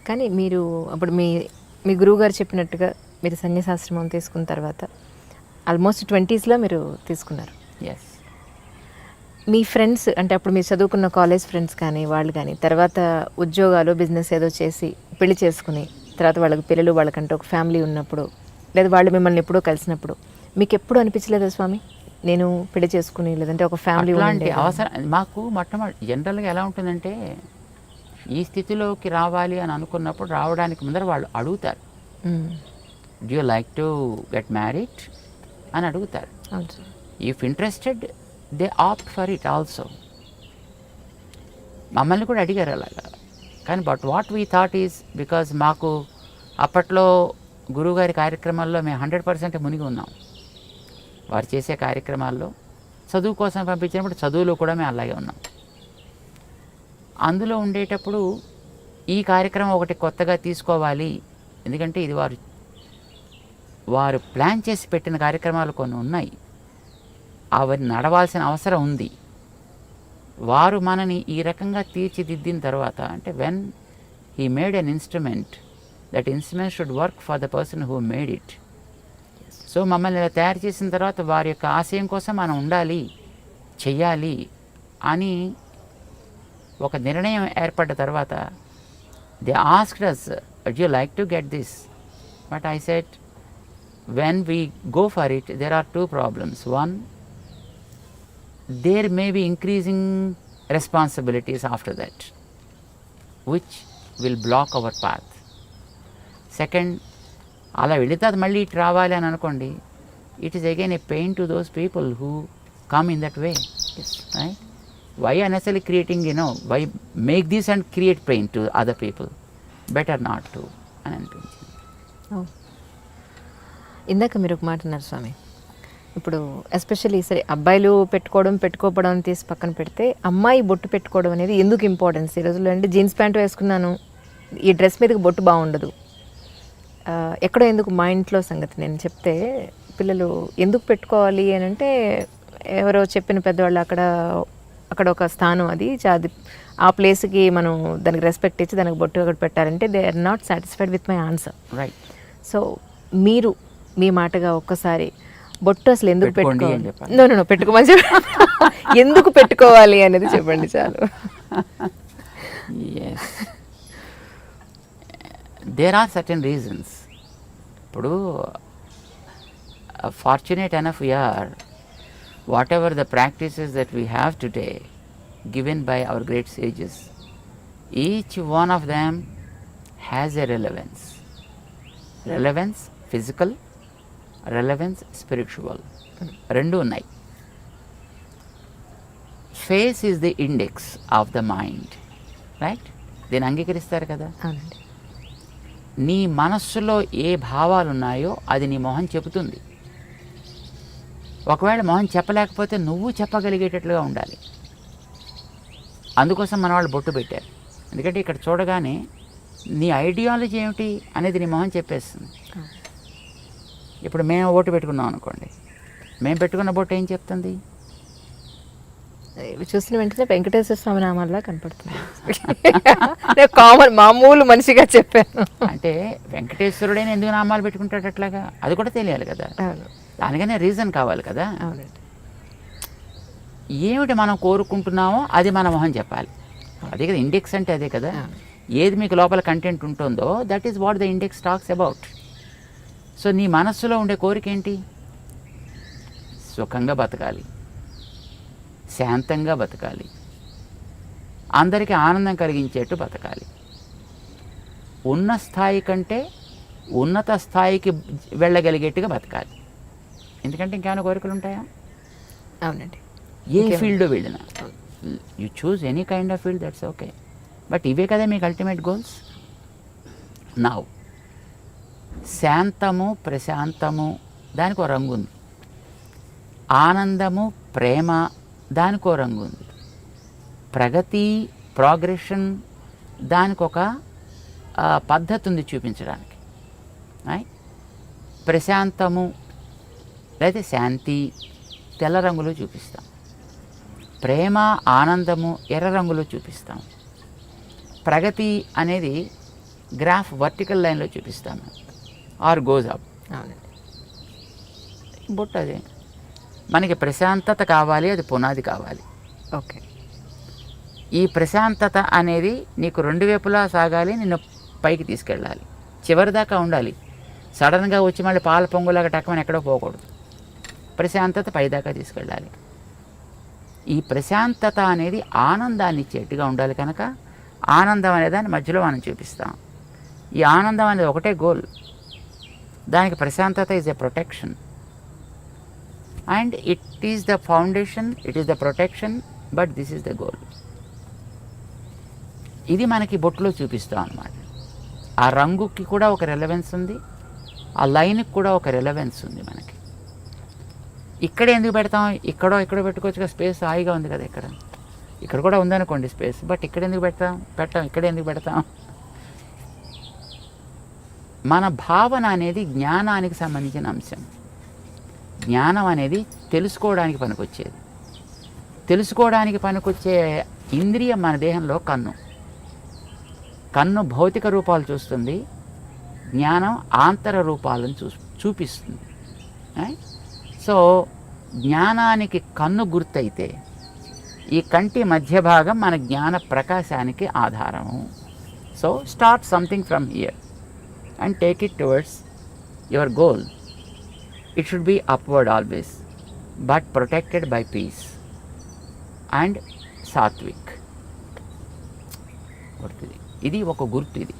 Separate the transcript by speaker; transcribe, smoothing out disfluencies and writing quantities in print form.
Speaker 1: కానీ మీరు అప్పుడు మీ గురువుగారు చెప్పినట్టుగా మీరు సన్యాసాశ్రమం తీసుకున్న తర్వాత ఆల్మోస్ట్ 20స్లో మీరు తీసుకున్నారు.
Speaker 2: ఎస్.
Speaker 1: మీ ఫ్రెండ్స్ అంటే అప్పుడు మీరు చదువుకున్న కాలేజ్ ఫ్రెండ్స్ కానీ వాళ్ళు కానీ తర్వాత ఉద్యోగాలు బిజినెస్ ఏదో చేసి పెళ్లి చేసుకుని తర్వాత వాళ్ళకి పిల్లలు వాళ్ళకంటే ఒక ఫ్యామిలీ ఉన్నప్పుడు లేదా వాళ్ళు మిమ్మల్ని ఎప్పుడో కలిసినప్పుడు మీకు ఎప్పుడు అనిపించలేదా స్వామి నేను పెళ్లి చేసుకుని లేదంటే ఒక ఫ్యామిలీ
Speaker 2: అలాంటి అవసరం మాకు మొట్టమొదటి జనరల్గా ఎలా ఉంటుందంటే ఈ స్థితిలోకి రావాలి అని అనుకున్నప్పుడు రావడానికి ముందర వాళ్ళు అడుగుతారు, do you like to get married అని అడుగుతారు. If interested they opt for it also. మమ్మల్ని కూడా అడిగారు అలాగా. కానీ but what we thought is because మాకు అప్పట్లో గురువుగారి కార్యక్రమాల్లో మేము 100% మునిగి ఉన్నాం. వారు చేసే కార్యక్రమాల్లో చదువు కోసం పంపించినప్పుడు చదువులో కూడా మేము అలాగే ఉన్నాం. అందులో ఉండేటప్పుడు ఈ కార్యక్రమం ఒకటి కొత్తగా తీసుకోవాలి, ఎందుకంటే ఇది వారు ప్లాన్ చేసి పెట్టిన కార్యక్రమాలు కొన్ని ఉన్నాయి, అవి నడవాల్సిన అవసరం ఉంది. వారు మనని ఈ రకంగా తీర్చిదిద్దిన తర్వాత అంటే when he made an instrument, that instrument should work for the person who made it. So మమ్మల్ని ఇలా తయారు చేసిన తర్వాత వారి యొక్క ఆశయం కోసం మనం ఉండాలి, చెయ్యాలి అని ఒక నిర్ణయం ఏర్పడ్డ తర్వాత they asked us, would you like to get this? But I said, when we go for it, there are two problems. One, there may be increasing responsibilities after that, which will block our path. Second, అలా వెళితే అది మళ్ళీ ఇటు రావాలి అని అనుకోండి, it is again a pain to those people who come in that way. Right? Why unnecessary creating, why make this and create pain to other people, better not to అని అనిపించింది.
Speaker 1: ఇందాక మీరు ఒక మాట అన్నారు స్వామి, ఇప్పుడు ఎస్పెషల్లీ సరే అబ్బాయిలు పెట్టుకోవడం తీసి పక్కన పెడితే అమ్మాయి బొట్టు పెట్టుకోవడం అనేది ఎందుకు ఇంపార్టెన్స్ ఈ రోజుల్లో అంటే జీన్స్ ప్యాంట్ వేసుకున్నాను ఈ డ్రెస్ మీదకి బొట్టు బాగుండదు, ఎక్కడో ఎందుకు మా ఇంట్లో సంగతి నేను చెప్తే పిల్లలు ఎందుకు పెట్టుకోవాలి అని అంటే ఎవరో చెప్పిన పెద్దవాళ్ళు అక్కడ ఒక స్థానం అది ఆ ప్లేస్కి మనం దానికి రెస్పెక్ట్ ఇచ్చి దానికి బొట్టు అక్కడ పెట్టారంటే they are not satisfied with my answer.
Speaker 2: Right.
Speaker 1: So మీరు మీ మాటగా ఒక్కసారి బొట్టు అసలు ఎందుకు పెట్టుకోవాలి, నో పెట్టుకోమని చెప్పి ఎందుకు పెట్టుకోవాలి అనేది చెప్పండి చాలు.
Speaker 2: There are certain reasons. ఇప్పుడు fortunate enough we are, whatever the practices that we have today given by our great sages, each one of them has a relevance physical, relevance spiritual, రెండు ఉన్నాయి. Face is the index of the mind, right? దీన్ని అంగీకరిస్తారు కదా.
Speaker 1: అవునండి.
Speaker 2: నీ మనస్సులో ఏ భావాలు ఉన్నాయో అది నీ మొహం చెబుతుంది. ఒకవేళ మొహం చెప్పలేకపోతే నువ్వు చెప్పగలిగేటట్లుగా ఉండాలి. అందుకోసం మన వాళ్ళు బొట్టు పెట్టారు. ఎందుకంటే ఇక్కడ చూడగానే నీ ఐడియాలజీ ఏమిటి అనేది నీ మొహం చెప్పేస్తుంది. ఇప్పుడు మేము బొట్టు పెట్టుకున్నాం అనుకోండి, మేము పెట్టుకున్న బొట్టు ఏం చెప్తుంది?
Speaker 1: చూసిన వెంటనే వెంకటేశ్వర స్వామి నామాల్లా కనపడుతుంది. కామన్ మామూలు మనిషిగా చెప్పాను.
Speaker 2: అంటే వెంకటేశ్వరుడైన ఎందుకు నామాలు పెట్టుకుంటాడు అట్లాగా, అది కూడా తెలియాలి కదా. దానికనే రీజన్ కావాలి కదా. ఏమిటి మనం కోరుకుంటున్నామో అది మన మొహం చెప్పాలి. అదే కదా ఇండెక్స్ అంటే, అదే కదా. ఏది మీకు లోపల కంటెంట్ ఉంటుందో that is what the index talks about. So నీ మనస్సులో ఉండే కోరిక ఏంటి? సుఖంగా బతకాలి, శాంతంగా బతకాలి, అందరికీ ఆనందం కలిగించేట్టు బతకాలి, ఉన్న స్థాయి కంటే ఉన్నత స్థాయికి వెళ్ళగలిగేట్టుగా బతకాలి. ఎందుకంటే ఇంకేమైనా కోరికలు ఉంటాయా?
Speaker 1: అవునండి.
Speaker 2: ఏ ఫీల్డ్లో వెళ్ళినా you choose any kind of field, that's okay. But ఇవే కదా మీకు అల్టిమేట్ గోల్స్. నౌ శాంతము, ప్రశాంతము దానికి ఒక రంగు ఉంది, ఆనందము, ప్రేమ దానికో రంగు ఉంది, ప్రగతి, ప్రోగ్రెషన్ దానికి ఒక పద్ధతి ఉంది చూపించడానికి. ప్రశాంతము లేదా శాంతి తెల్ల రంగులో చూపిస్తాం, ప్రేమ, ఆనందము ఎర్ర రంగులో చూపిస్తాం, ప్రగతి అనేది గ్రాఫ్ వర్టికల్ లైన్లో చూపిస్తాను ఆర్ గోజ్ అప్.
Speaker 1: అవునండి.
Speaker 2: బొట్టు అదే మనకి ప్రశాంతత కావాలి, అది పునాది కావాలి.
Speaker 1: ఓకే.
Speaker 2: ఈ ప్రశాంతత అనేది నీకు రెండు వైపులా సాగాలి, నిన్ను పైకి తీసుకెళ్ళాలి, చివరి దాకా ఉండాలి. సడన్గా వచ్చి మళ్ళీ పాల పొంగులాగా టక్కమని ఎక్కడో పోకూడదు. ప్రశాంతత పైదాకా తీసుకెళ్ళాలి. ఈ ప్రశాంతత అనేది ఆనందాన్ని ఇచ్చేట్టుగా ఉండాలి కనుక ఆనందం అనే దాన్ని మధ్యలో మనం చూపిస్తాం. ఈ ఆనందం అనేది ఒకటే గోల్, దానికి ప్రశాంతత is a protection and it is the foundation, it is the protection, but this is the goal. ఇది మనకి బొట్టులో చూపిస్తాం అన్నమాట. ఆ రంగుకి కూడా ఒక రెలవెన్స్ ఉంది, ఆ లైన్కి కూడా ఒక రెలవెన్స్ ఉంది మనకి. ఇక్కడ ఎందుకు పెడతాం, ఇక్కడో పెట్టుకోవచ్చుగా, స్పేస్ హాయిగా ఉంది కదా. ఇక్కడ కూడా ఉందనుకోండి స్పేస్, బట్ ఇక్కడ ఎందుకు పెట్టాం ఇక్కడ ఎందుకు పెడతాం? మన భావన అనేది జ్ఞానానికి సంబంధించిన అంశం. జ్ఞానం అనేది తెలుసుకోవడానికి పనికొచ్చేది. తెలుసుకోవడానికి పనికొచ్చే ఇంద్రియం మన దేహంలో కన్ను. కన్ను భౌతిక రూపాలు చూస్తుంది, జ్ఞానం ఆంతర రూపాలను చూపిస్తుంది. సో జ్ఞానానికి కన్ను గుర్తయితే ఈ కంటి మధ్య భాగం మన జ్ఞాన ప్రకాశానికి ఆధారము. So start something from here and take it towards your goal. It should be upward always, but protected by peace and సాత్విక్. ఇది ఒక గుర్తు. ఇది